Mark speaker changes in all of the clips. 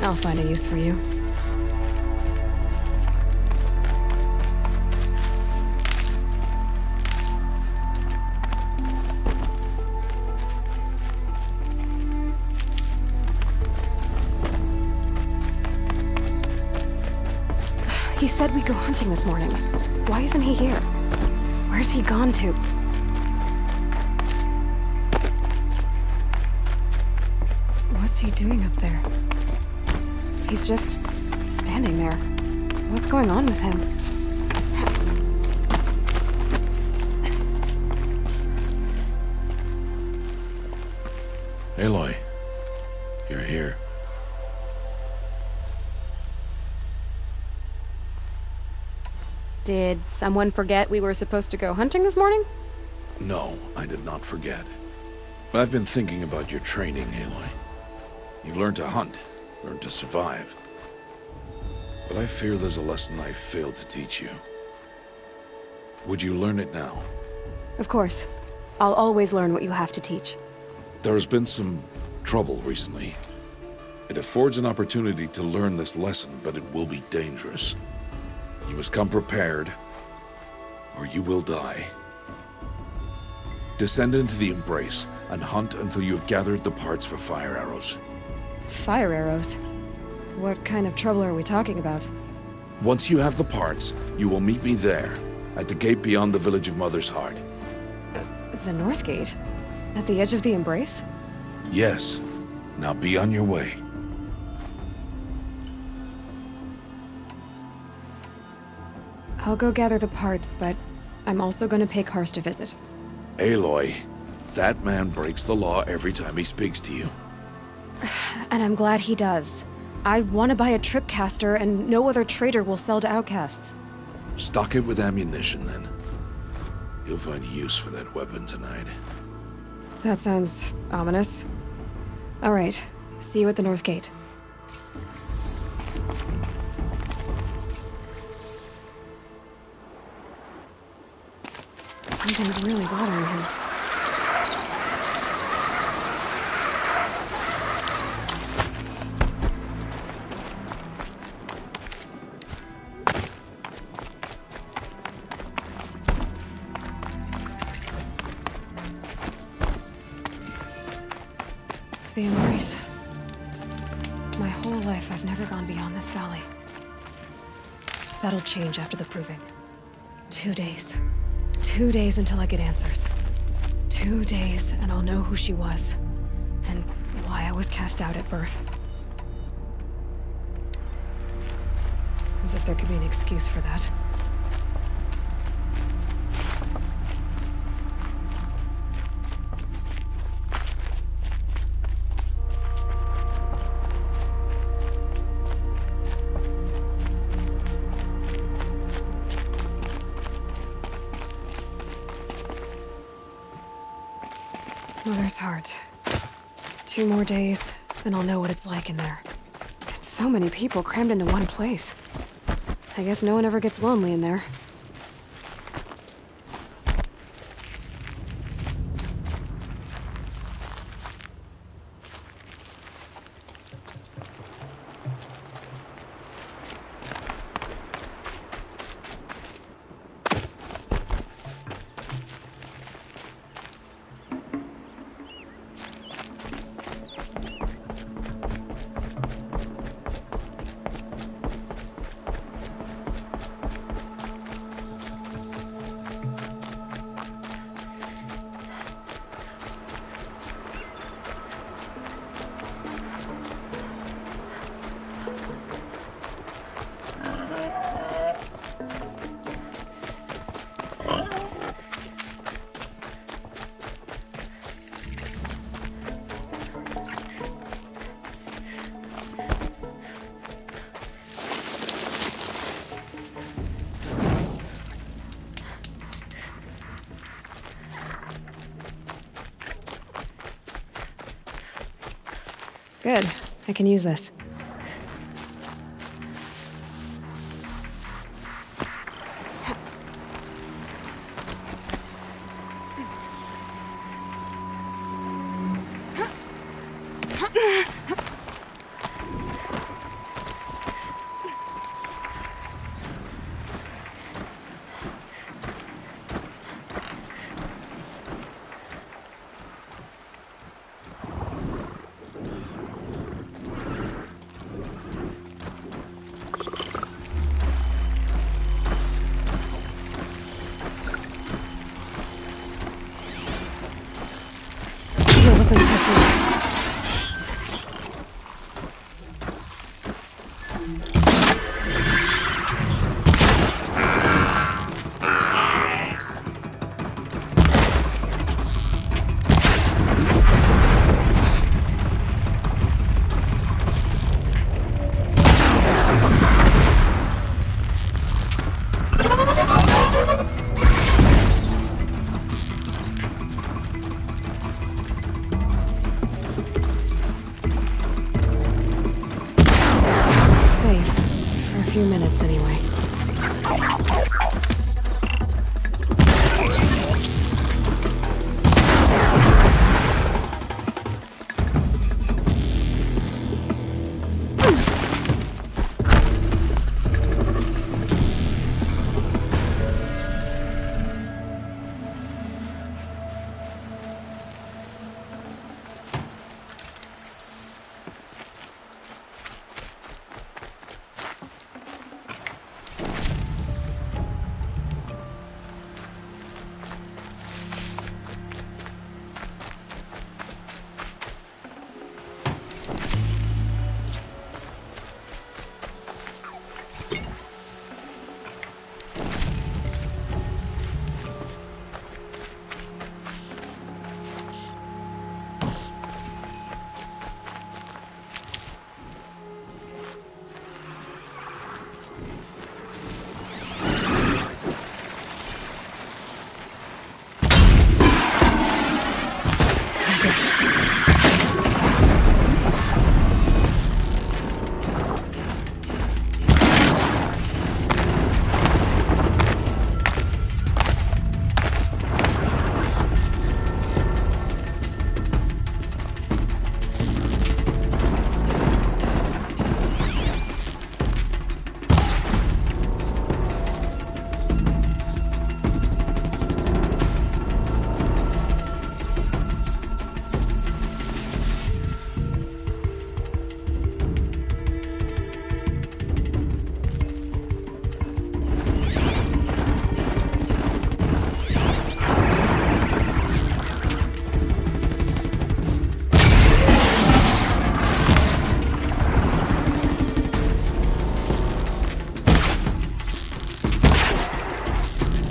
Speaker 1: I'll find a use for you. He said we'd go hunting this morning. Why isn't he here? Where's he gone to? What's he doing up there? He's just standing there. What's going on with him?
Speaker 2: Aloy, you're here.
Speaker 1: Did someone forget we were supposed to go hunting this morning?
Speaker 2: No, I did not forget. I've been thinking about your training, Aloy. You've learned to hunt, learned to survive. But I fear there's a lesson I failed to teach you. Would you learn it now?
Speaker 1: Of course. I'll always learn what you have to teach.
Speaker 2: There has been some trouble recently. It affords an opportunity to learn this lesson, but it will be dangerous. You must come prepared, or you will die. Descend into the Embrace and hunt until you have gathered the parts for fire arrows.
Speaker 1: Fire arrows? What kind of trouble are we talking about?
Speaker 2: Once you have the parts, you will meet me there, at the gate beyond the village of Mother's Heart.
Speaker 1: The North Gate? At the edge of the Embrace?
Speaker 2: Yes. Now be on your way.
Speaker 1: I'll go gather the parts, but I'm also going to pay Karst a visit.
Speaker 2: Aloy, that man breaks the law every time he speaks to you.
Speaker 1: And I'm glad he does. I want to buy a tripcaster, and no other trader will sell to outcasts.
Speaker 2: Stock it with ammunition, then. You'll find use for that weapon tonight.
Speaker 1: That sounds ominous. All right. See you at the North Gate. Something's really bothering him. The Embrace. My whole life, I've never gone beyond this valley. That'll change after the proving. 2 days. 2 days until I get answers. 2 days, and I'll know who she was. And why I was cast out at birth. As if there could be an excuse for that. Mother's Heart. 2 more days, then I'll know what it's like in there. It's so many people crammed into one place. I guess no one ever gets lonely in there. Good. I can use this. Deal with them quickly. Safe. For a few minutes, anyway.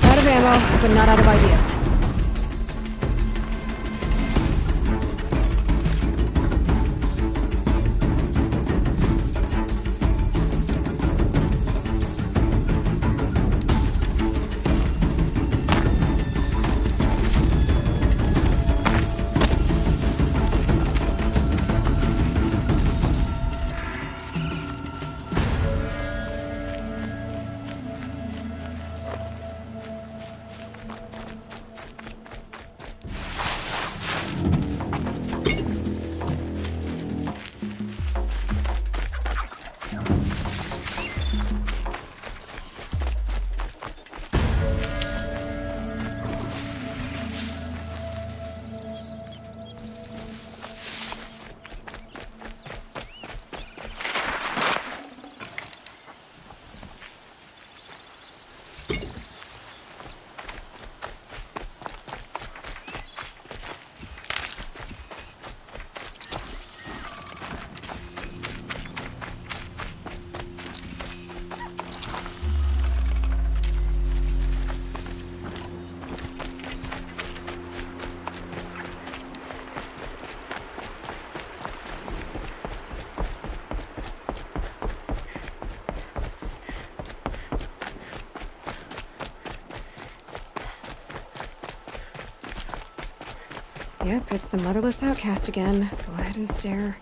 Speaker 1: Out of ammo, but not out of ideas. Yep, it's the motherless outcast again. Go ahead and stare.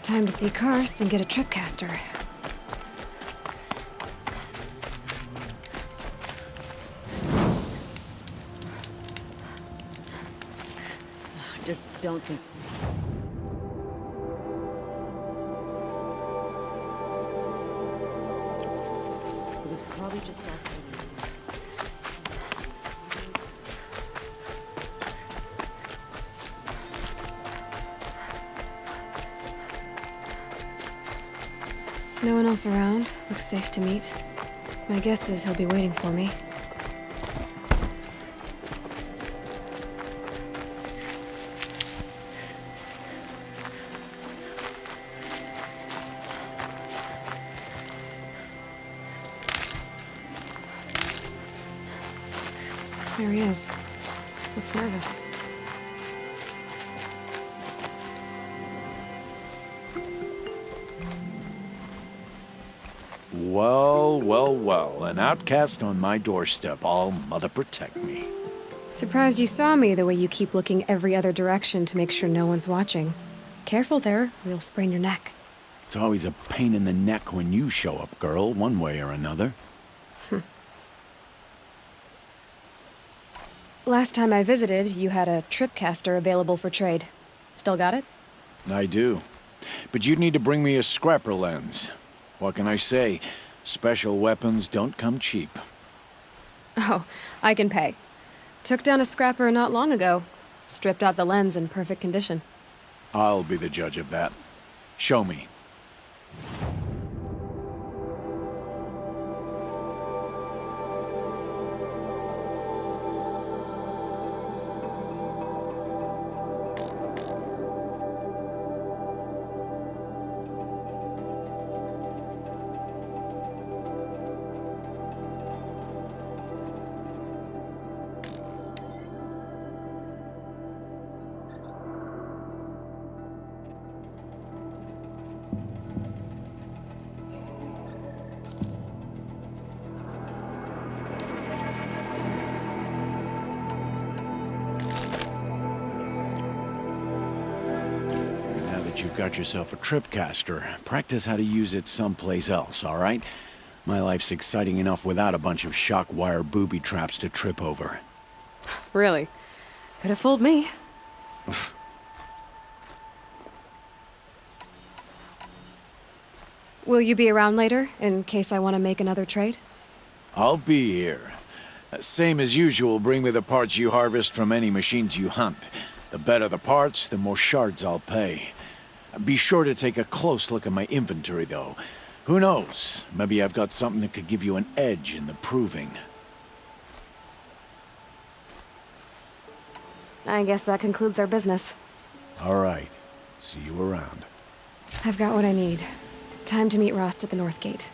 Speaker 1: Time to see Karst and get a tripcaster.
Speaker 3: Just don't think. It was probably just us.
Speaker 1: No one else around. Looks safe to meet. My guess is he'll be waiting for me. There he is. Looks nervous.
Speaker 4: Well, an outcast on my doorstep. All mother protect me.
Speaker 1: Surprised you saw me the way you keep looking every other direction to make sure no one's watching. Careful there, or you'll sprain your neck.
Speaker 4: It's always a pain in the neck when you show up, girl, one way or another.
Speaker 1: Last time I visited, you had a tripcaster available for trade. Still got it?
Speaker 4: I do. But you'd need to bring me a scrapper lens. What can I say? Special weapons don't come cheap.
Speaker 1: Oh, I can pay. Took down a scrapper not long ago. Stripped out the lens in perfect condition.
Speaker 4: I'll be the judge of that. Show me. You've got yourself a tripcaster. Practice how to use it someplace else, all right? My life's exciting enough without a bunch of shock wire booby traps to trip over.
Speaker 1: Really? Could have fooled me. Will you be around later, in case I want to make another trade?
Speaker 4: I'll be here. Same as usual, bring me the parts you harvest from any machines you hunt. The better the parts, the more shards I'll pay. Be sure to take a close look at my inventory, though. Who knows? Maybe I've got something that could give you an edge in the proving.
Speaker 1: I guess that concludes our business.
Speaker 4: All right. See you around.
Speaker 1: I've got what I need. Time to meet Rost at the North Gate.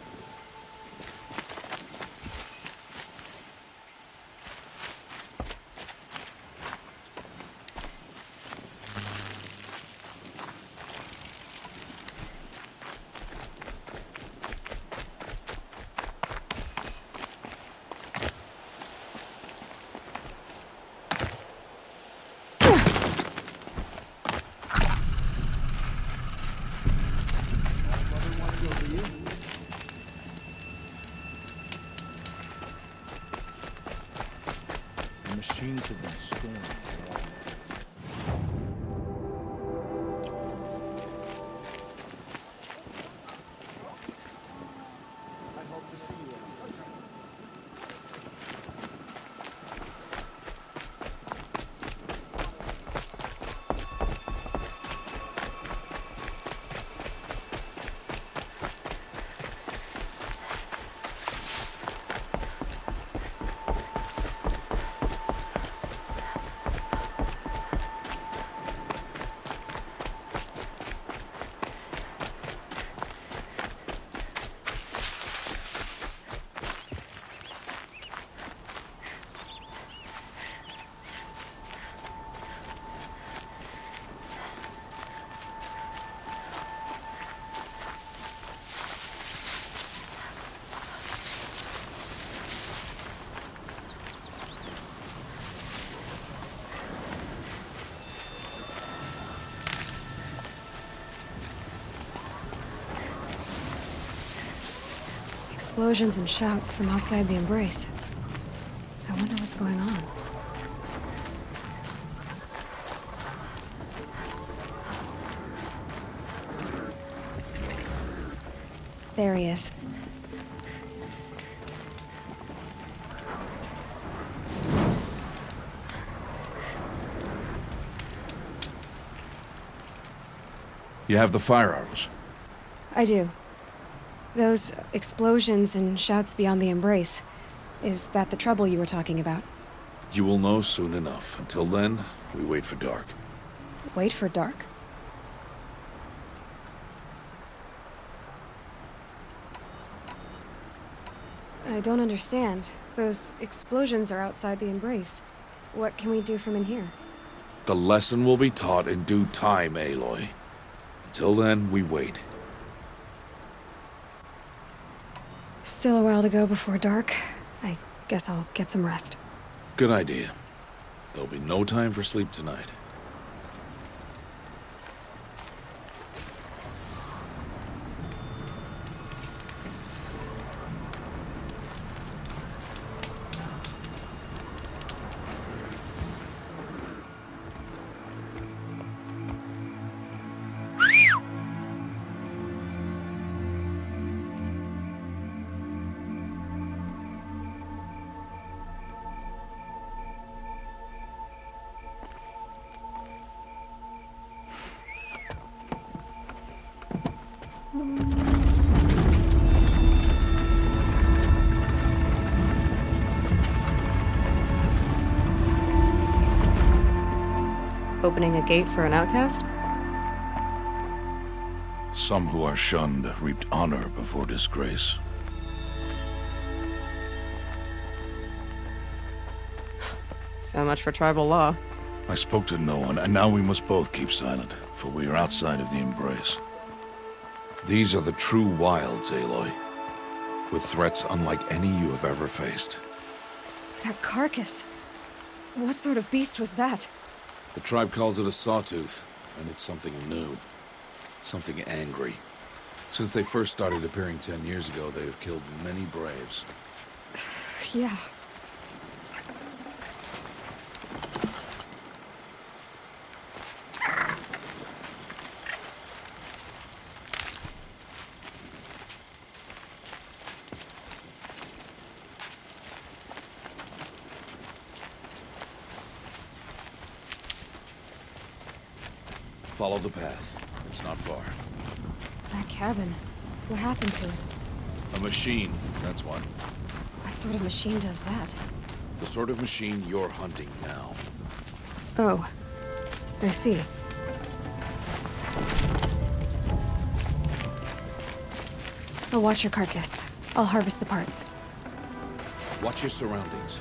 Speaker 5: The machines have been stormed.
Speaker 1: explosions and shouts from outside the embrace. I wonder what's going on. There he is.
Speaker 2: You have the fire arrows.
Speaker 1: I do. Those explosions and shouts beyond the embrace. Is that the trouble you were talking about?
Speaker 2: You will know soon enough. Until then, we wait for dark.
Speaker 1: Wait for dark? I don't understand. Those explosions are outside the embrace. What can we do from in here?
Speaker 2: The lesson will be taught in due time, Aloy. Until then, we wait.
Speaker 1: Still a while to go before dark. I guess I'll get some rest.
Speaker 2: Good idea. There'll be no time for sleep tonight.
Speaker 1: Opening a gate for an outcast?
Speaker 2: Some who are shunned reaped honor before disgrace.
Speaker 1: So much for tribal law.
Speaker 2: I spoke to no one, and now we must both keep silent, for we are outside of the embrace. These are the true wilds, Aloy, with threats unlike any you have ever faced.
Speaker 1: That carcass. What sort of beast was that?
Speaker 2: The tribe calls it a sawtooth, and it's something new. Something angry. Since they first started appearing 10 years ago, they have killed many braves.
Speaker 1: Yeah.
Speaker 2: Follow the path. It's not far.
Speaker 1: That cabin. What happened to it?
Speaker 2: A machine, that's what.
Speaker 1: What sort of machine does that?
Speaker 2: The sort of machine you're hunting now.
Speaker 1: Oh. I see. I'll watch your carcass. I'll harvest the parts.
Speaker 2: Watch your surroundings.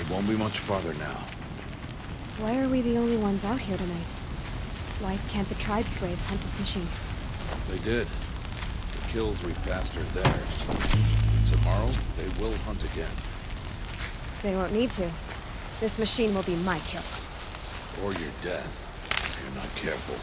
Speaker 2: It won't be much farther now.
Speaker 1: Why are we the only ones out here tonight? Why can't the tribe's braves hunt this machine?
Speaker 2: They did. The kills we've passed are theirs. Tomorrow, they will hunt again.
Speaker 1: They won't need to. This machine will be my kill.
Speaker 2: Or your death, if you're not careful.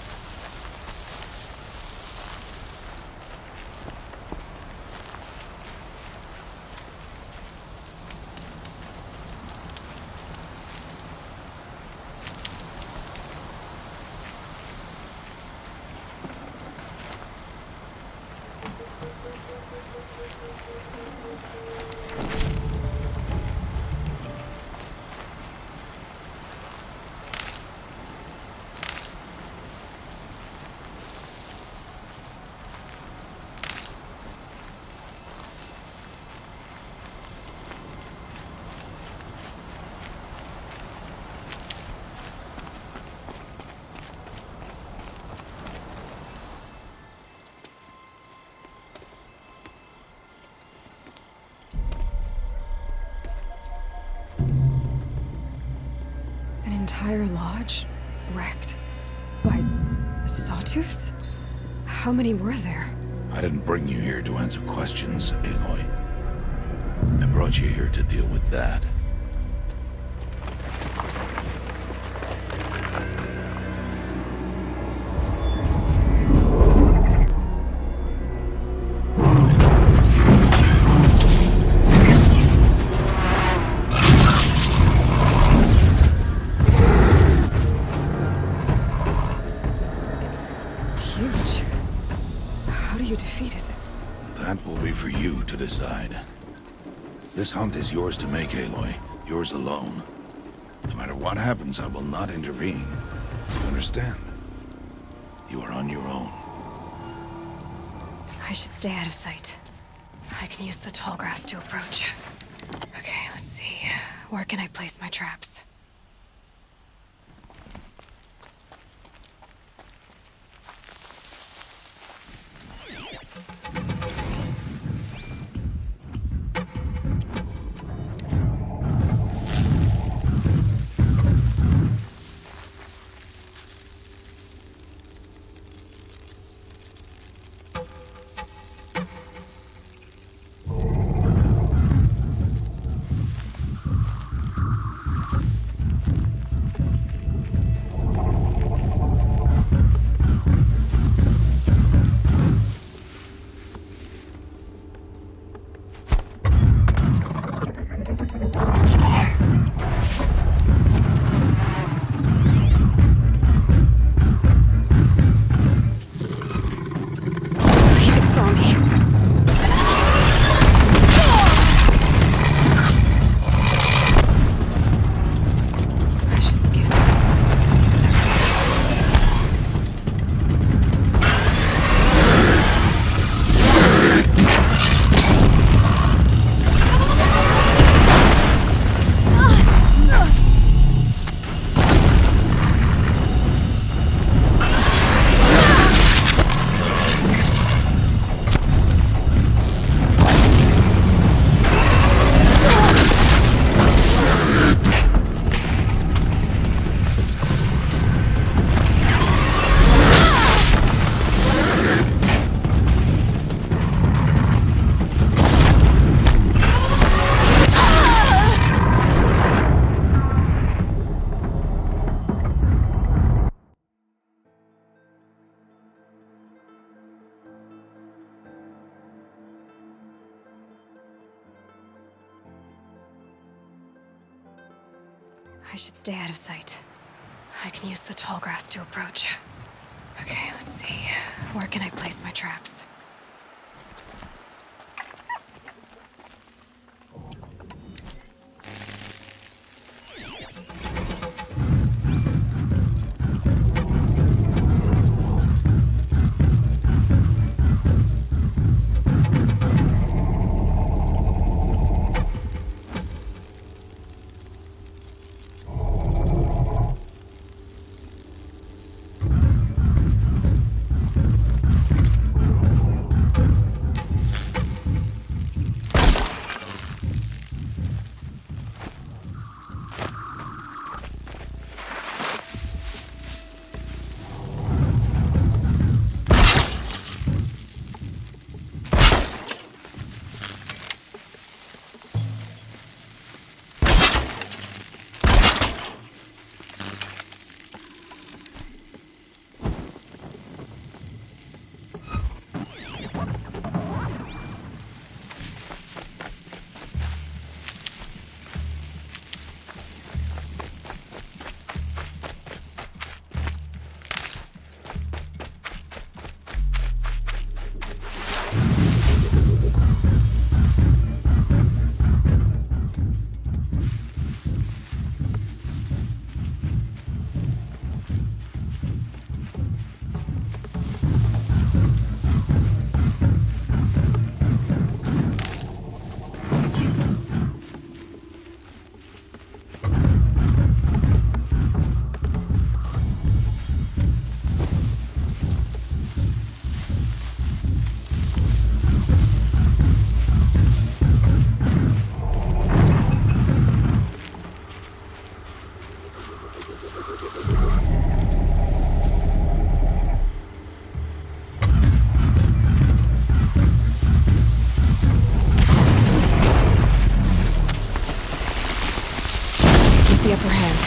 Speaker 1: An entire lodge wrecked by sawtooths? How many were there?
Speaker 2: I didn't bring you here to answer questions, Aloy. I brought you here to deal with that.
Speaker 1: Huge. How do you defeat it?
Speaker 2: That will be for you to decide. This hunt is yours to make, Aloy. Yours alone. No matter what happens, I will not intervene. You understand? You are on your own.
Speaker 1: I should stay out of sight. I can use the tall grass to approach. Okay, let's see. Where can I place my traps? I should stay out of sight. I can use the tall grass to approach. Okay, let's see. Where can I place my traps? the upper hand.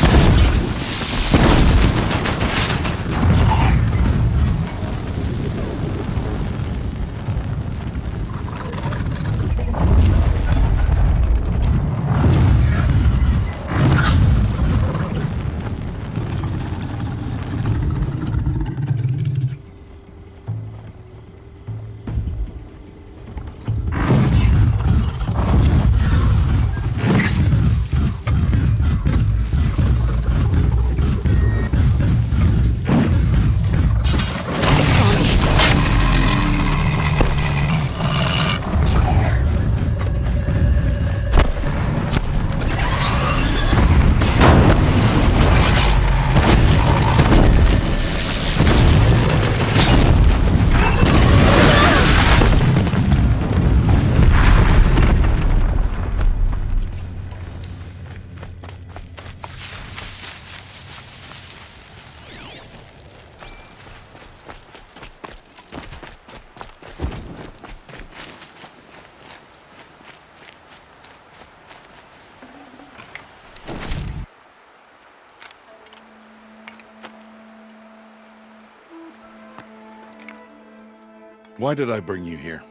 Speaker 2: Why did I bring you here?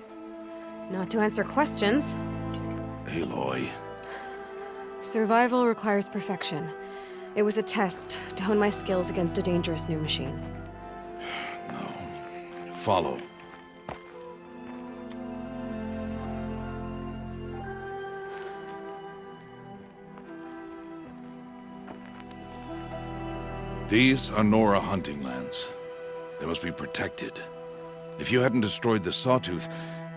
Speaker 1: Not to answer questions.
Speaker 2: Aloy.
Speaker 1: Survival requires perfection. It was a test to hone my skills against a dangerous new machine.
Speaker 2: No. Follow. These are Nora hunting lands. They must be protected. If you hadn't destroyed the Sawtooth,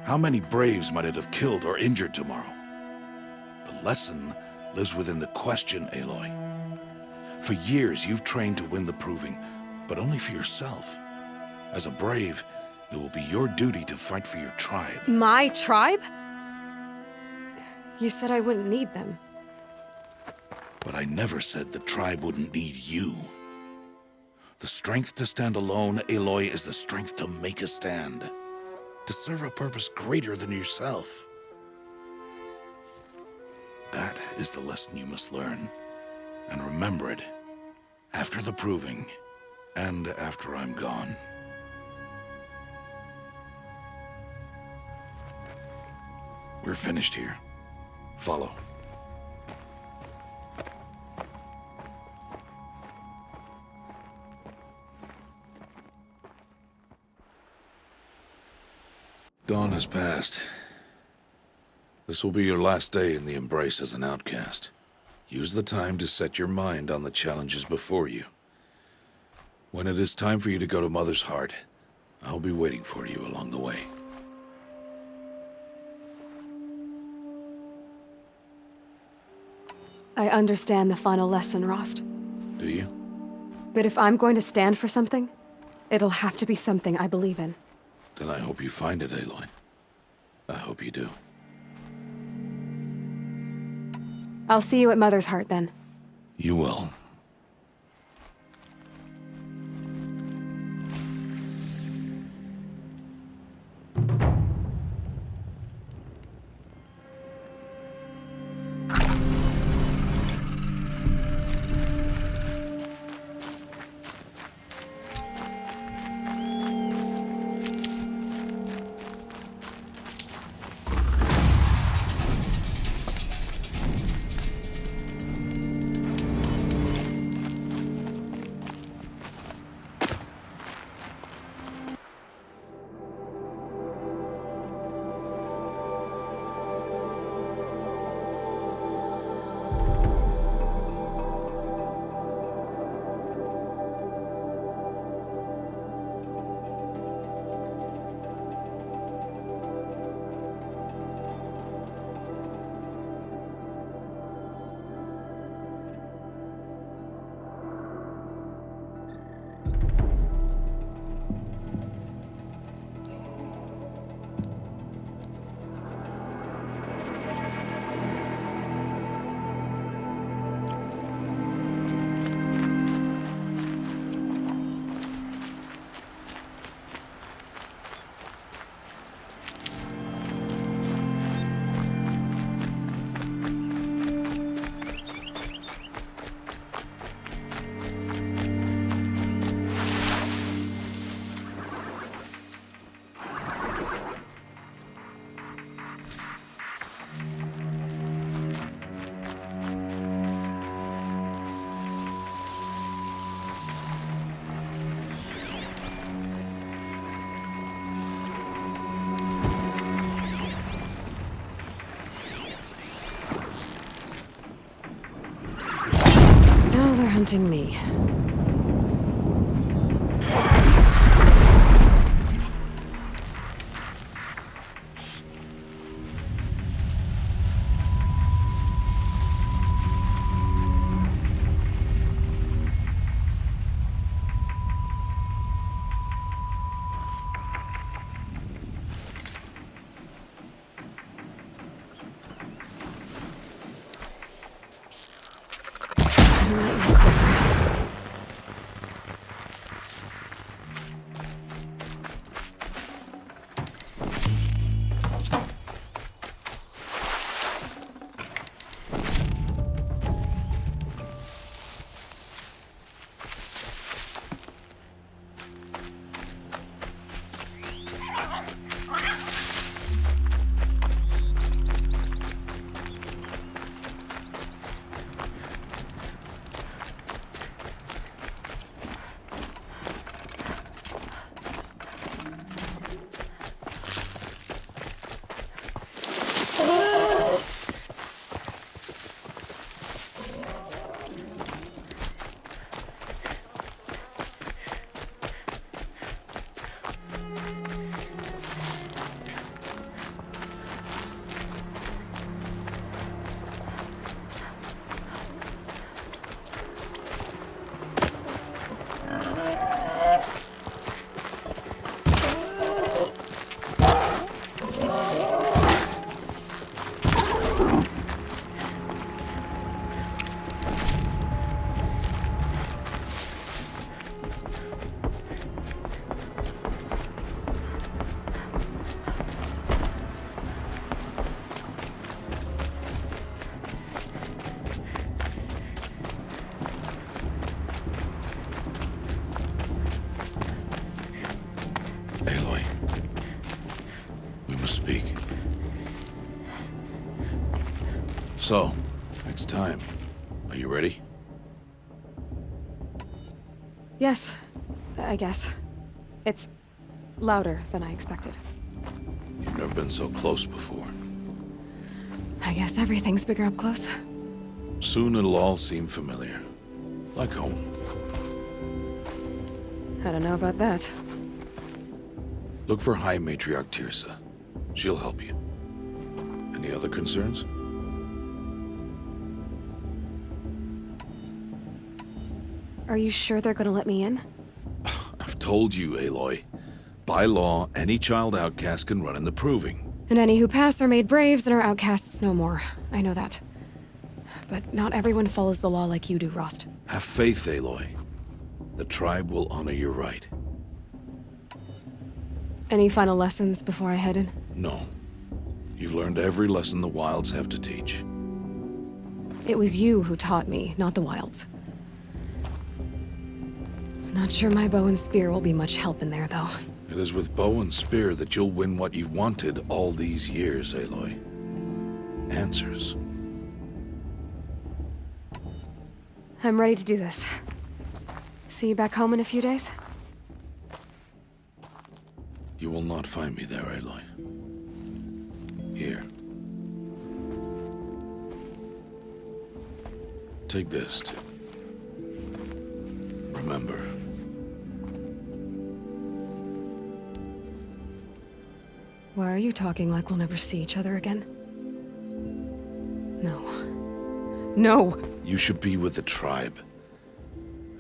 Speaker 2: how many Braves might it have killed or injured tomorrow? The lesson lives within the question, Aloy. For years, you've trained to win the proving, but only for yourself. As a Brave, it will be your duty to fight for your tribe.
Speaker 1: My tribe? You said I wouldn't need them.
Speaker 2: But I never said the tribe wouldn't need you. The strength to stand alone, Aloy, is the strength to make a stand. To serve a purpose greater than yourself. That is the lesson you must learn. And remember it. After the proving. And after I'm gone. We're finished here. Follow. Dawn has passed. This will be your last day in the Embrace as an outcast. Use the time to set your mind on the challenges before you. When it is time for you to go to Mother's Heart, I'll be waiting for you along the way.
Speaker 1: I understand the final lesson, Rost.
Speaker 2: Do you?
Speaker 1: But if I'm going to stand for something, it'll have to be something I believe in.
Speaker 2: Then I hope you find it, Aloy. I hope you do.
Speaker 1: I'll see you at Mother's Heart, then.
Speaker 2: You will.
Speaker 1: hunting me.
Speaker 2: Aloy, we must speak. So, it's time. Are you ready?
Speaker 1: Yes, I guess. It's louder than I expected.
Speaker 2: You've never been so close before.
Speaker 1: I guess everything's bigger up close.
Speaker 2: Soon it'll all seem familiar. Like home.
Speaker 1: I don't know about that.
Speaker 2: Look for High Matriarch Tirsa. She'll help you. Any other concerns?
Speaker 1: Are you sure they're gonna let me in?
Speaker 2: I've told you, Aloy. By law, any child outcast can run in the Proving.
Speaker 1: And any who pass are made braves and are outcasts no more. I know that. But not everyone follows the law like you do, Rost.
Speaker 2: Have faith, Aloy. The tribe will honor your right.
Speaker 1: Any final lessons before I head in?
Speaker 2: No. You've learned every lesson the Wilds have to teach.
Speaker 1: It was you who taught me, not the Wilds. Not sure my bow and spear will be much help in there, though.
Speaker 2: It is with bow and spear that you'll win what you've wanted all these years, Aloy. Answers.
Speaker 1: I'm ready to do this. See you back home in a few days?
Speaker 2: You will not find me there, Aloy. Here. Take this to remember.
Speaker 1: Why are you talking like we'll never see each other again? No. No!
Speaker 2: You should be with the tribe.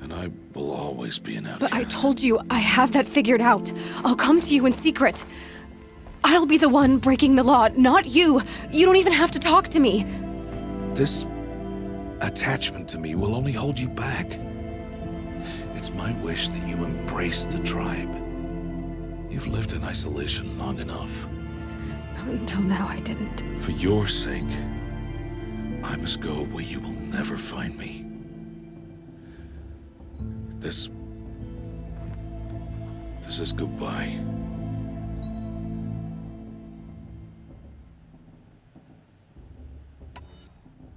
Speaker 2: And I will always be an outcast.
Speaker 1: But I told you, I have that figured out. I'll come to you in secret. I'll be the one breaking the law, not you. You don't even have to talk to me.
Speaker 2: This attachment to me will only hold you back. It's my wish that you embrace the tribe. You've lived in isolation long enough.
Speaker 1: Until now, I didn't.
Speaker 2: For your sake, I must go where you will never find me. This is goodbye.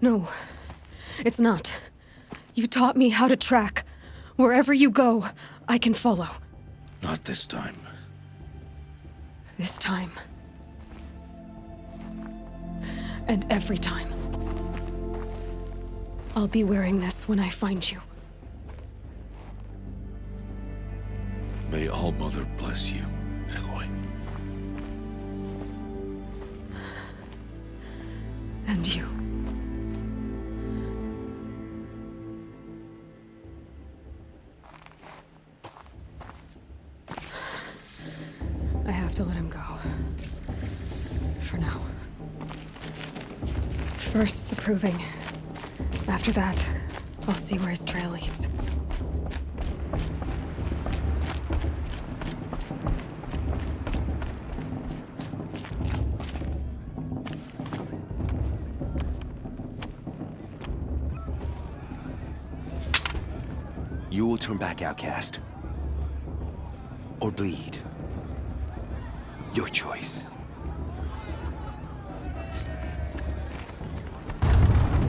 Speaker 1: No, it's not. You taught me how to track. Wherever you go, I can follow.
Speaker 2: Not this time.
Speaker 1: This time. And every time. I'll be wearing this when I find you.
Speaker 2: May All-Mother bless you, Aloy.
Speaker 1: And you. I have to let him go. For now. First, the proving. After that, I'll see where his trail leads.
Speaker 6: You will turn back, outcast. Or bleed. Your choice.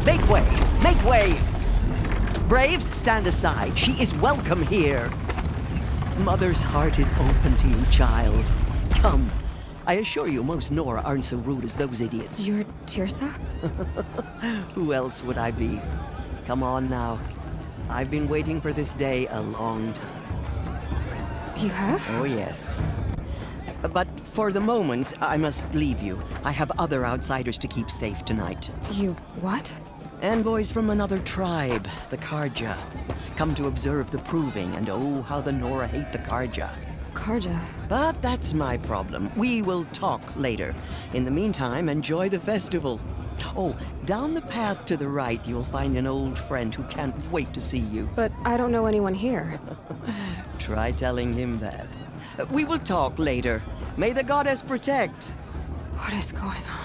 Speaker 7: Make way! Make way! Braves, stand aside. She is welcome here. Mother's heart is open to you, child. Come. I assure you, most Nora aren't so rude as those idiots.
Speaker 1: You're Tirsa?
Speaker 7: Who else would I be? Come on now. I've been waiting for this day a long time.
Speaker 1: You have?
Speaker 7: Oh, yes. But for the moment, I must leave you. I have other outsiders to keep safe tonight.
Speaker 1: You what?
Speaker 7: Envoys from another tribe, the Karja. Come to observe the proving, and oh, how the Nora hate the Karja.
Speaker 1: Karja.
Speaker 7: But that's my problem. We will talk later. In the meantime, enjoy the festival. Oh, down the path to the right, you'll find an old friend who can't wait to see you.
Speaker 1: But I don't know anyone here.
Speaker 7: Try telling him that. We will talk later. May the goddess protect.
Speaker 1: What is going on?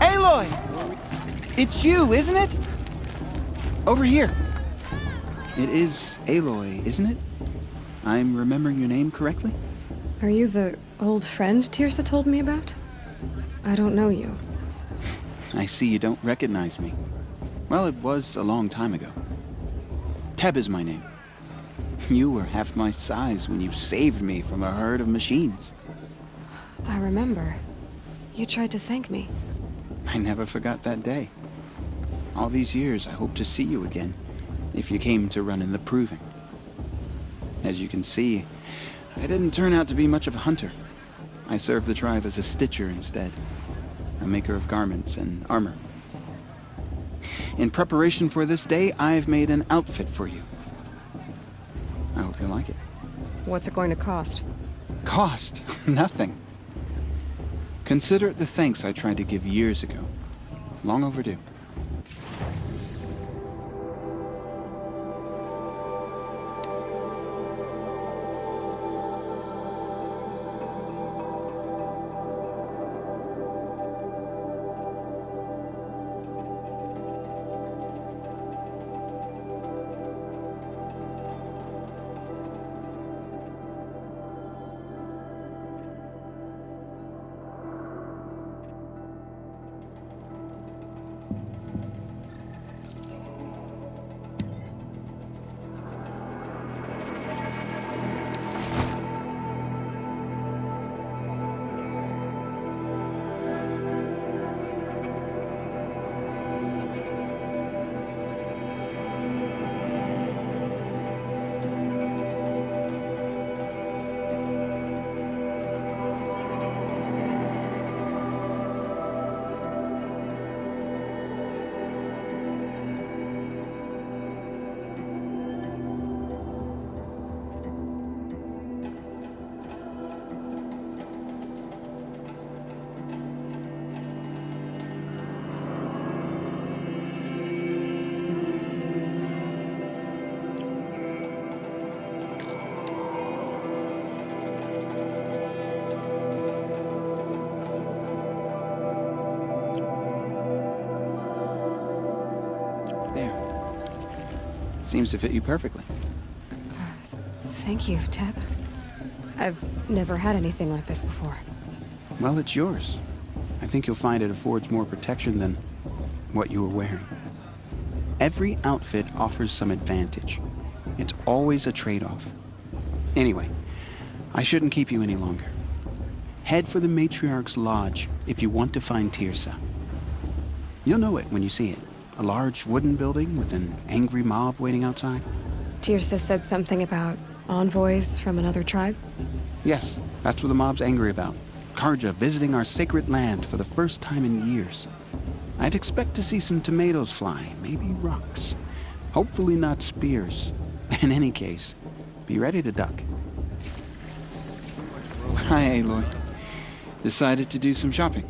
Speaker 8: Aloy! It's you, isn't it? Over here. It is Aloy, isn't it? I'm remembering your name correctly?
Speaker 1: Are you the old friend Tirsa told me about? I don't know you.
Speaker 8: I see you don't recognize me. Well, it was a long time ago. Teb is my name. You were half my size when you saved me from a herd of machines.
Speaker 1: I remember. You tried to thank me.
Speaker 8: I never forgot that day. All these years, I hope to see you again, if you came to run in the proving. As you can see, I didn't turn out to be much of a hunter. I served the tribe as a stitcher instead, a maker of garments and armor. In preparation for this day, I've made an outfit for you. I hope you like it.
Speaker 1: What's it going to cost?
Speaker 8: Cost? Nothing. Consider it the thanks I tried to give years ago. Long overdue. Seems to fit you perfectly.
Speaker 1: Thank you, Teb. I've never had anything like this before.
Speaker 8: Well, it's yours. I think you'll find it affords more protection than what you were wearing. Every outfit offers some advantage. It's always a trade-off. Anyway, I shouldn't keep you any longer. Head for the Matriarch's Lodge if you want to find Tirsa. You'll know it when you see it. A large wooden building with an angry mob waiting outside.
Speaker 1: Tirsa said something about envoys from another tribe?
Speaker 8: Yes, that's what the mob's angry about. Karja visiting our sacred land for the first time in years. I'd expect to see some tomatoes fly, maybe rocks. Hopefully not spears. In any case, be ready to duck. Hi, Aloy. Decided to do some shopping.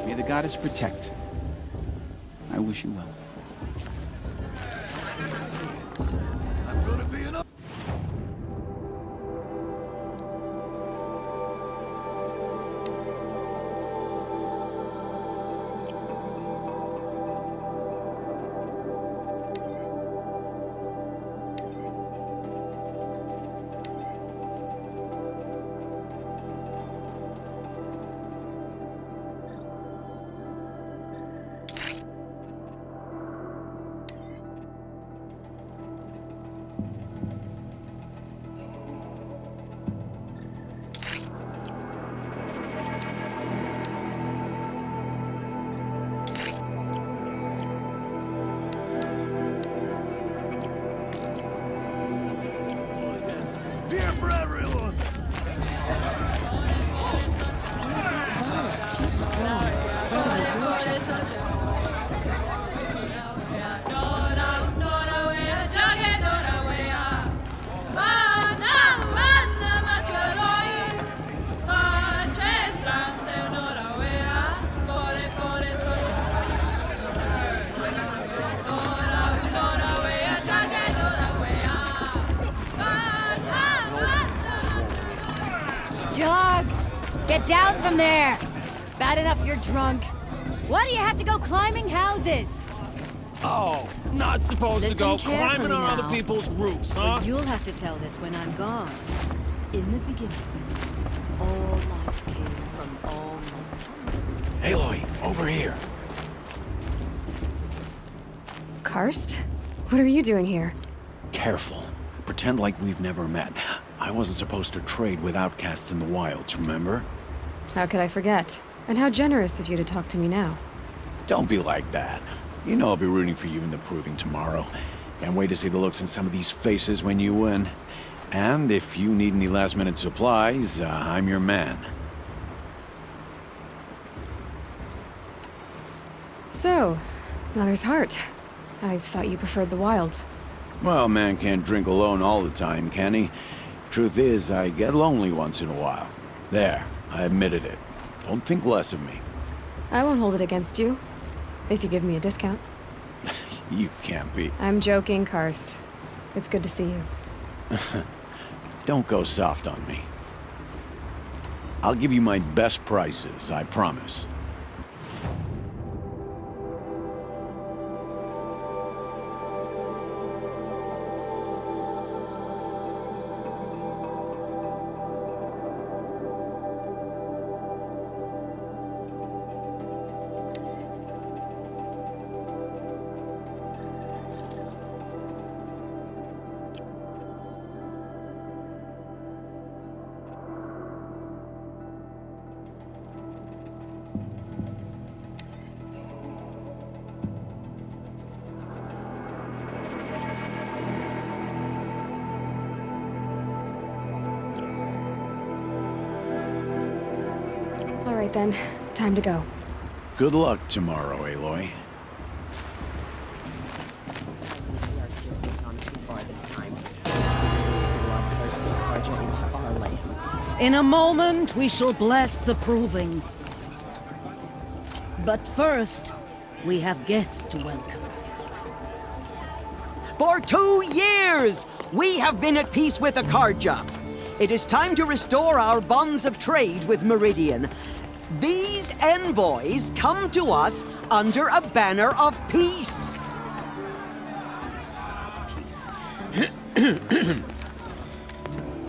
Speaker 8: May the goddess protect. I wish you well.
Speaker 9: Jog! Get down from there! Bad enough you're drunk. Why do you have to go climbing houses?
Speaker 5: Oh, not supposed to
Speaker 3: Listen
Speaker 5: go
Speaker 3: carefully
Speaker 5: climbing on other
Speaker 3: now.
Speaker 5: people's roofs, huh?
Speaker 3: But you'll have to tell this when I'm gone. In the beginning, all life came from all mother.
Speaker 4: Aloy, over here.
Speaker 1: Karst? What are you doing here?
Speaker 4: Careful. Pretend like we've never met. I wasn't supposed to trade with outcasts in the wilds, remember?
Speaker 1: How could I forget? And how generous of you to talk to me now.
Speaker 4: Don't be like that. You know I'll be rooting for you in the proving tomorrow. Can't wait to see the looks in some of these faces when you win. And if you need any last-minute supplies, I'm your man.
Speaker 1: So, Mother's Heart. I thought you preferred the wilds.
Speaker 4: Well, a man can't drink alone all the time, can he? Truth is, I get lonely once in a while. There, I admitted it. Don't think less of me.
Speaker 1: I won't hold it against you. If you give me a discount.
Speaker 4: You can't be.
Speaker 1: I'm joking, Karst. It's good to see you.
Speaker 4: Don't go soft on me. I'll give you my best prices, I promise.
Speaker 1: All right then, time to go.
Speaker 4: Good luck tomorrow, Aloy.
Speaker 3: Has gone too far this time. You are thirsty Karja into our lands.
Speaker 10: In a moment, we shall bless the proving. But first, we have guests to welcome.
Speaker 7: For 2 years, we have been at peace with Akarja. It is time to restore our bonds of trade with Meridian. These envoys come to us under a banner of peace.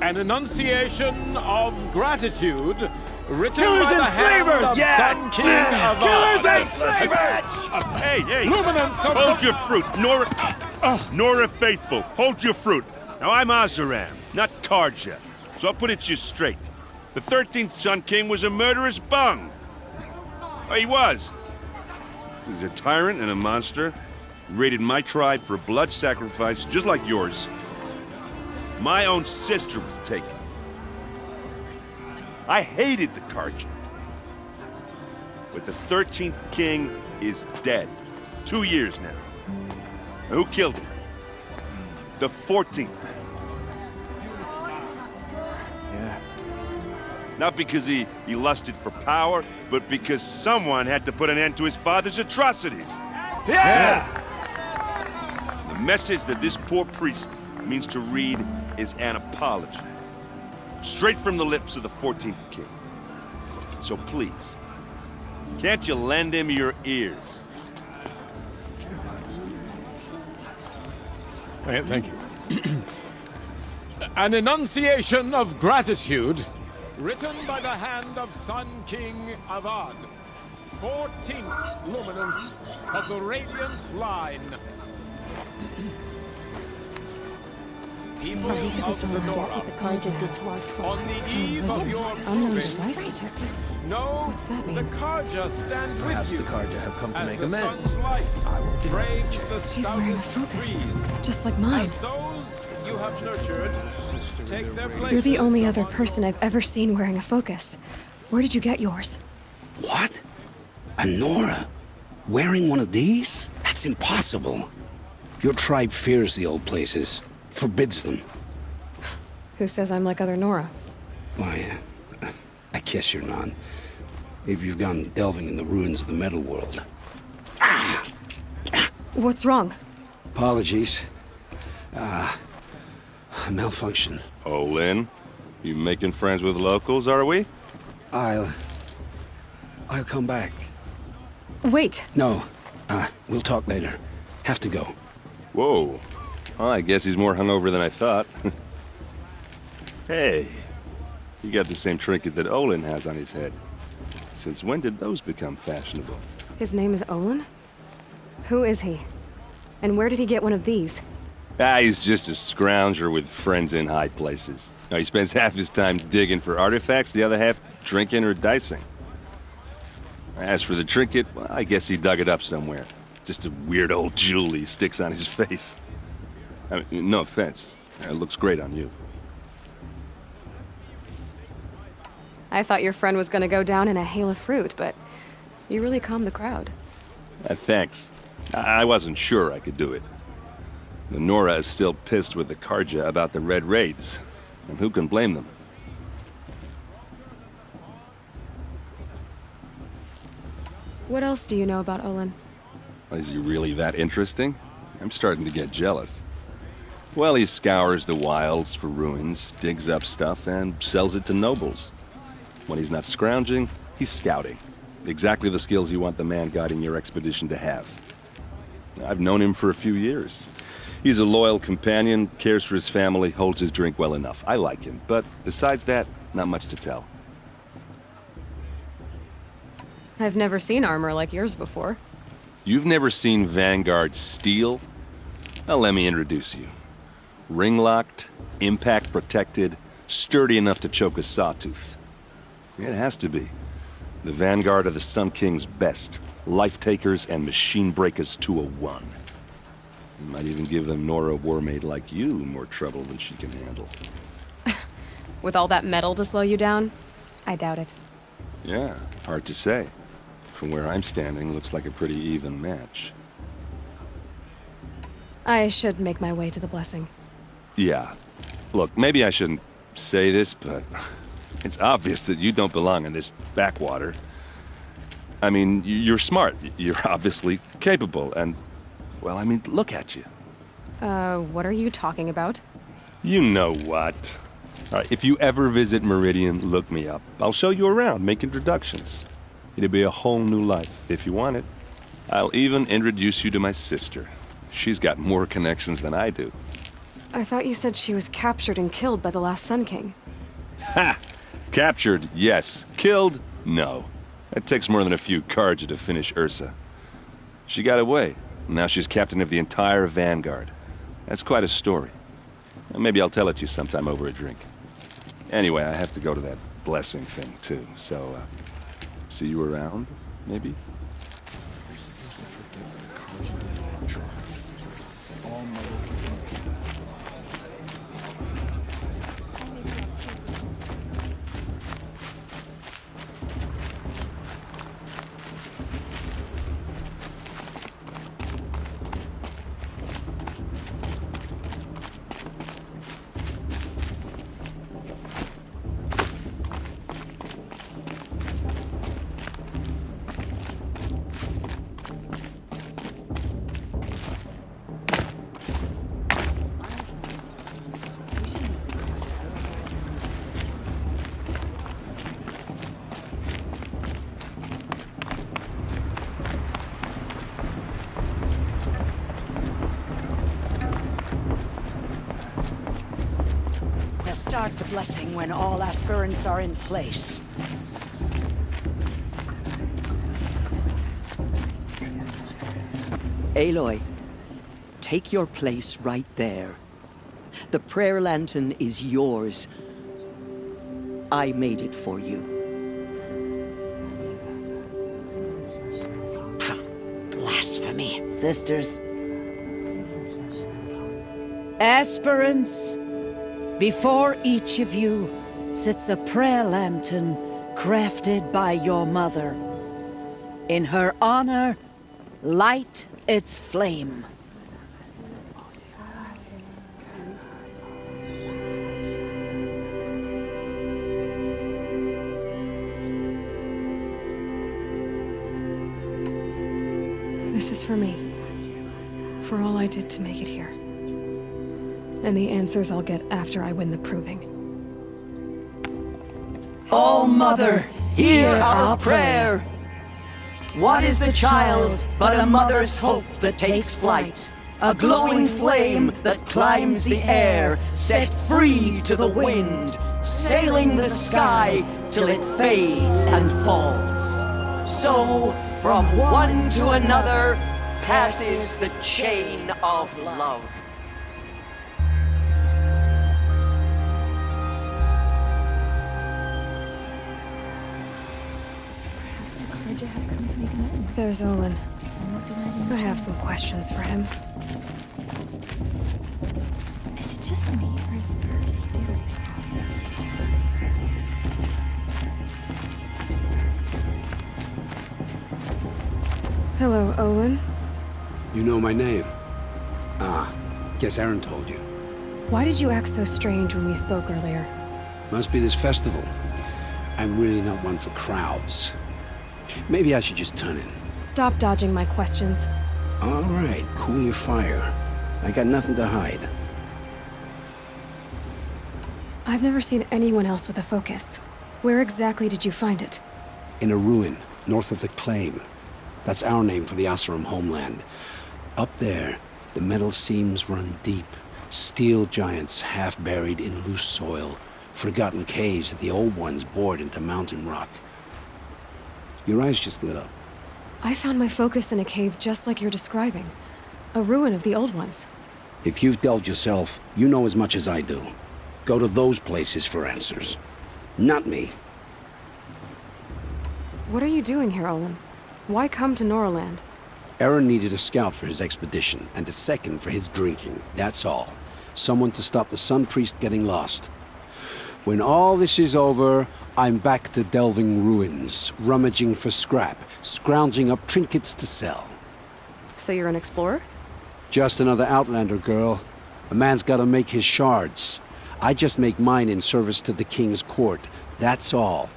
Speaker 5: An enunciation of gratitude written
Speaker 4: Killers
Speaker 5: by the
Speaker 4: and
Speaker 5: hand
Speaker 4: slavers!
Speaker 5: of
Speaker 4: Yeah!
Speaker 5: Sun King of
Speaker 4: Killers
Speaker 5: Art.
Speaker 4: and slavers!
Speaker 11: Hey,
Speaker 5: Luminance of
Speaker 11: hold your fruit, Nora Faithful, hold your fruit. Now I'm Azaram, not Karja, so I'll put it to you straight. The 13th Sun King was a murderous bung. Oh, he was. He was a tyrant and a monster. He raided my tribe for a blood sacrifice, just like yours. My own sister was taken. I hated the Karja. But the 13th king is dead. 2 years now. And who killed him? The 14th.
Speaker 4: Yeah.
Speaker 11: Not because he lusted for power, but because someone had to put an end to his father's atrocities.
Speaker 4: Yeah!
Speaker 11: The message that this poor priest means to read is an apology. Straight from the lips of the 14th king. So please, can't you lend him your ears?
Speaker 5: Thank you. An enunciation of gratitude written by the hand of Sun King Avad, 14th luminance of the Radiant Line. People of the Nora, on the eve of your
Speaker 1: Unknown
Speaker 5: proving,
Speaker 1: device detected.
Speaker 5: know
Speaker 1: What's that mean?
Speaker 5: the Karja stand with
Speaker 6: Perhaps
Speaker 5: you.
Speaker 6: the Karja have come to
Speaker 5: as
Speaker 6: make
Speaker 5: the
Speaker 6: amends.
Speaker 5: sun's light
Speaker 6: I won't give up
Speaker 5: frames
Speaker 6: the
Speaker 5: the
Speaker 1: He's wearing a
Speaker 5: stoutest
Speaker 1: focus,
Speaker 5: trees.
Speaker 1: just like mine.
Speaker 5: As those you have nurtured take their places.
Speaker 1: You're the only other
Speaker 5: among
Speaker 1: person I've ever seen wearing a focus. Where did you get yours?
Speaker 12: What? A Nora? Wearing one of these? That's impossible. Your tribe fears the old places, forbids them.
Speaker 1: Who says I'm like other Nora?
Speaker 12: Why, I guess you're not. If you've gone delving in the ruins of the metal world.
Speaker 1: What's wrong?
Speaker 12: Apologies. Malfunction.
Speaker 11: Oh, Lynn, you making friends with locals, are we?
Speaker 12: I'll come back.
Speaker 1: Wait.
Speaker 12: No, we'll talk later. Have to go.
Speaker 11: Whoa. Well, I guess he's more hungover than I thought. Hey, you got the same trinket that Olin has on his head. Since when did those become fashionable?
Speaker 1: His name is Olin? Who is he? And where did he get one of these?
Speaker 11: He's just a scrounger with friends in high places. Now, he spends half his time digging for artifacts, the other half drinking or dicing. As for the trinket, well, I guess he dug it up somewhere. Just a weird old jewel he sticks on his face. I mean, no offense. It looks great on you.
Speaker 1: I thought your friend was gonna go down in a hail of fruit, but you really calmed the crowd.
Speaker 11: Thanks. I wasn't sure I could do it. The Nora is still pissed with the Karja about the Red Raids, and who can blame them?
Speaker 1: What else do you know about Olin?
Speaker 11: Is he really that interesting? I'm starting to get jealous. Well, he scours the wilds for ruins, digs up stuff, and sells it to nobles. When he's not scrounging, he's scouting. Exactly the skills you want the man guiding your expedition to have. I've known him for a few years. He's a loyal companion, cares for his family, holds his drink well enough. I like him, but besides that, not much to tell.
Speaker 1: I've never seen armor like yours before.
Speaker 11: You've never seen Vanguard steel? Well, let me introduce you. Ring-locked, impact-protected, sturdy enough to choke a sawtooth. It has to be. The Vanguard of the Sun King's best. Life-takers and machine-breakers to a one. You might even give them Nora Warmaid like you more trouble than she can handle.
Speaker 1: With all that metal to slow you down? I doubt it.
Speaker 11: Yeah, hard to say. From where I'm standing, looks like a pretty even match.
Speaker 1: I should make my way to the blessing.
Speaker 11: Yeah. Look, maybe I shouldn't say this, but it's obvious that you don't belong in this backwater. I mean, you're smart. You're obviously capable, and, well, I mean, look at you.
Speaker 1: What are you talking about?
Speaker 11: You know what. All right, if you ever visit Meridian, look me up. I'll show you around, make introductions. It'll be a whole new life, if you want it. I'll even introduce you to my sister. She's got more connections than I do.
Speaker 1: I thought you said she was captured and killed by the last Sun King.
Speaker 11: Ha! Captured, yes. Killed, no. It takes more than a few cards to finish Ursa. She got away. Now she's captain of the entire Vanguard. That's quite a story. Maybe I'll tell it to you sometime over a drink. Anyway, I have to go to that blessing thing, too. So, see you around, maybe?
Speaker 10: Start the blessing when all aspirants are in place.
Speaker 7: Aloy, take your place right there. The prayer lantern is yours. I made it for you.
Speaker 10: Blasphemy, sisters. Aspirants, before each of you sits a prayer lantern crafted by your mother. In her honor, light its flame.
Speaker 1: This is for me. For all I did to make it here. And the answers I'll get after I win the proving.
Speaker 7: Oh, Mother, hear our prayer! What is the child but a mother's hope that takes flight? A glowing flame that climbs the air, set free to the wind, sailing the sky till it fades and falls. So, from one to another, passes the chain of love.
Speaker 1: There's Olin. I have some questions for him.
Speaker 9: Is it just me, or is her staring office?
Speaker 1: Hello, Olin.
Speaker 12: You know my name? Ah, guess Aaron told you.
Speaker 1: Why did you act so strange when we spoke earlier?
Speaker 12: Must be this festival. I'm really not one for crowds. Maybe I should just turn in.
Speaker 1: Stop dodging my questions.
Speaker 12: All right, cool your fire. I got nothing to hide.
Speaker 1: I've never seen anyone else with a focus. Where exactly did you find it?
Speaker 12: In a ruin, north of the Claim. That's our name for the Asuram homeland. Up there, the metal seams run deep. Steel giants half buried in loose soil. Forgotten caves that the old ones bored into mountain rock. Your eyes just lit up.
Speaker 1: I found my focus in a cave just like you're describing. A ruin of the old ones.
Speaker 12: If you've delved yourself, you know as much as I do. Go to those places for answers. Not me.
Speaker 1: What are you doing here, Olin? Why come to Norland?
Speaker 12: Aaron needed a scout for his expedition, and a second for his drinking. That's all. Someone to stop the Sun Priest getting lost. When all this is over, I'm back to delving ruins, rummaging for scrap, scrounging up trinkets to sell.
Speaker 1: So you're an explorer?
Speaker 12: Just another Outlander, girl. A man's gotta make his shards. I just make mine in service to the King's court. That's all.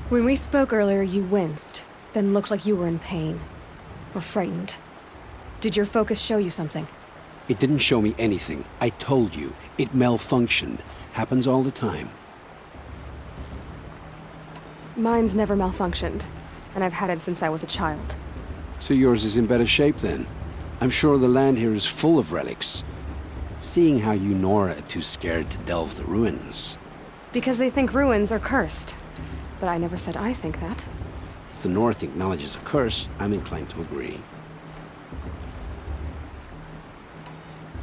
Speaker 1: When we spoke earlier, you winced, then looked like you were in pain. Or frightened. Did your focus show you something?
Speaker 12: It didn't show me anything. I told you. It malfunctioned. Happens all the time.
Speaker 1: Mine's never malfunctioned, and I've had it since I was a child.
Speaker 12: So yours is in better shape then? I'm sure the land here is full of relics. Seeing how you Nora are too scared to delve the ruins.
Speaker 1: Because they think ruins are cursed. But I never said I think that.
Speaker 12: If the North acknowledges a curse, I'm inclined to agree.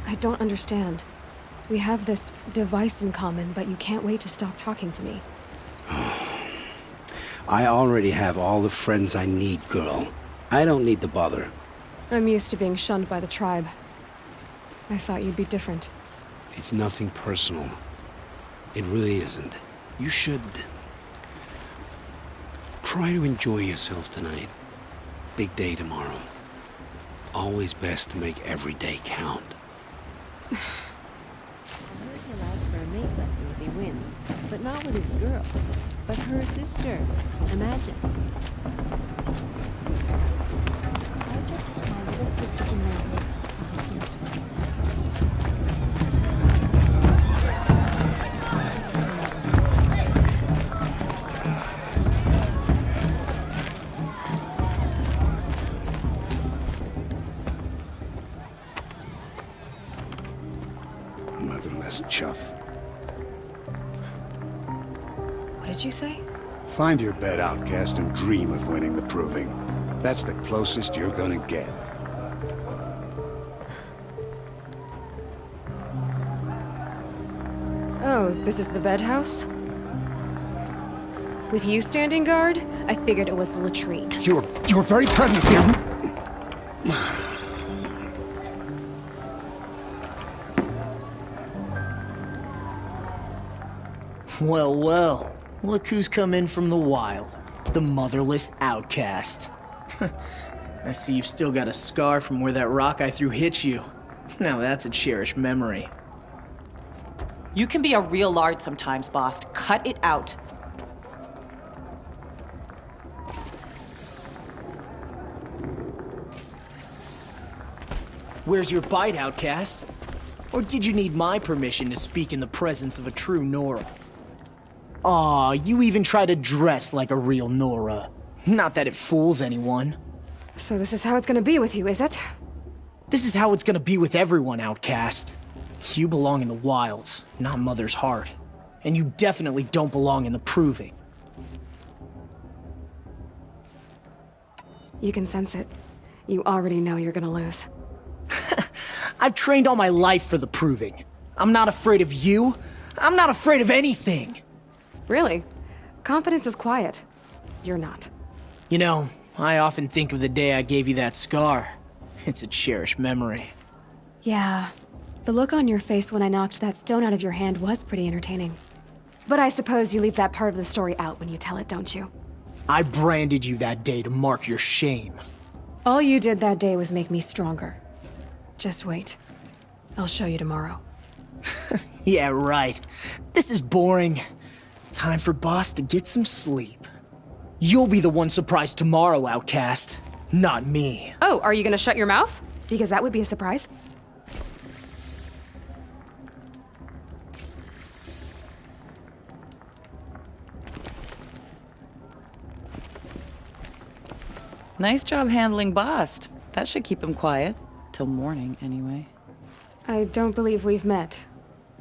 Speaker 1: I don't understand. We have this device in common, but you can't wait to stop talking to me.
Speaker 12: I already have all the friends I need, girl. I don't need the bother.
Speaker 1: I'm used to being shunned by the tribe. I thought you'd be different.
Speaker 12: It's nothing personal. It really isn't. You should... try to enjoy yourself tonight. Big day tomorrow. Always best to make every day count.
Speaker 3: He allows for a mate blessing if he wins, but not with his girl, but her sister. Imagine.
Speaker 12: Motherless chuff.
Speaker 1: What did you say?
Speaker 13: Find your bed, outcast, and dream of winning the proving. That's the closest you're gonna get.
Speaker 1: Oh, this is the bedhouse? With you standing guard, I figured it was the latrine.
Speaker 13: Your very presence here...
Speaker 14: Well, well. Look who's come in from the wild. The motherless outcast. I see you've still got a scar from where that rock I threw hit you. Now that's a cherished memory.
Speaker 15: You can be a real lard sometimes, boss. Cut it out.
Speaker 14: Where's your bite, outcast? Or did you need my permission to speak in the presence of a true Nora? Aw, you even try to dress like a real Nora. Not that it fools anyone.
Speaker 1: So this is how it's gonna be with you, is it?
Speaker 14: This is how it's gonna be with everyone, outcast. You belong in the wilds, not Mother's heart. And you definitely don't belong in the proving.
Speaker 1: You can sense it. You already know you're gonna lose.
Speaker 14: I've trained all my life for the proving. I'm not afraid of you. I'm not afraid of anything.
Speaker 1: Really? Confidence is quiet. You're not.
Speaker 14: You know, I often think of the day I gave you that scar. It's a cherished memory.
Speaker 1: Yeah. The look on your face when I knocked that stone out of your hand was pretty entertaining. But I suppose you leave that part of the story out when you tell it, don't you?
Speaker 14: I branded you that day to mark your shame.
Speaker 1: All you did that day was make me stronger. Just wait. I'll show you tomorrow.
Speaker 14: Yeah, right. This is boring. Time for Boss to get some sleep. You'll be the one surprised tomorrow, outcast. Not me.
Speaker 1: Oh, are you gonna shut your mouth? Because that would be a surprise.
Speaker 15: Nice job handling Bast. That should keep him quiet. Till morning, anyway.
Speaker 1: I don't believe we've met.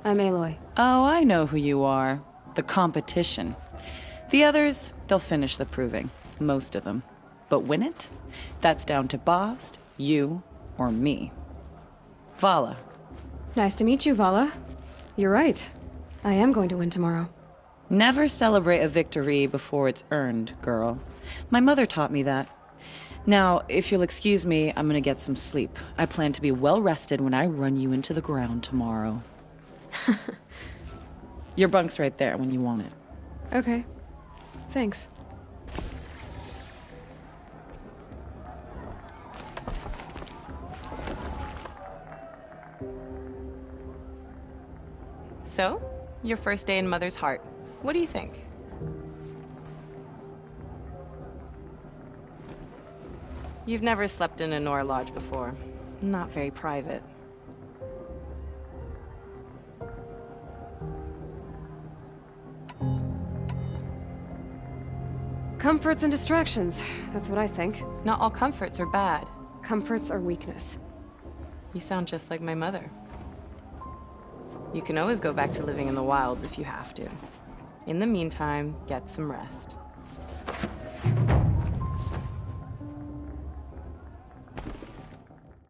Speaker 1: I'm Aloy.
Speaker 15: Oh, I know who you are. The competition. The others, they'll finish the proving. Most of them. But win it? That's down to Bast, you, or me. Vala.
Speaker 1: Nice to meet you, Vala. You're right. I am going to win tomorrow.
Speaker 15: Never celebrate a victory before it's earned, girl. My mother taught me that. Now, if you'll excuse me, I'm gonna get some sleep. I plan to be well rested when I run you into the ground tomorrow. Your bunk's right there when you want it.
Speaker 1: Okay. Thanks.
Speaker 15: So, your first day in Mother's heart. What do you think? You've never slept in a Nora lodge before. Not very private.
Speaker 1: Comforts and distractions. That's what I think.
Speaker 15: Not all comforts are bad.
Speaker 1: Comforts are weakness.
Speaker 15: You sound just like my mother. You can always go back to living in the wilds if you have to. In the meantime, get some rest.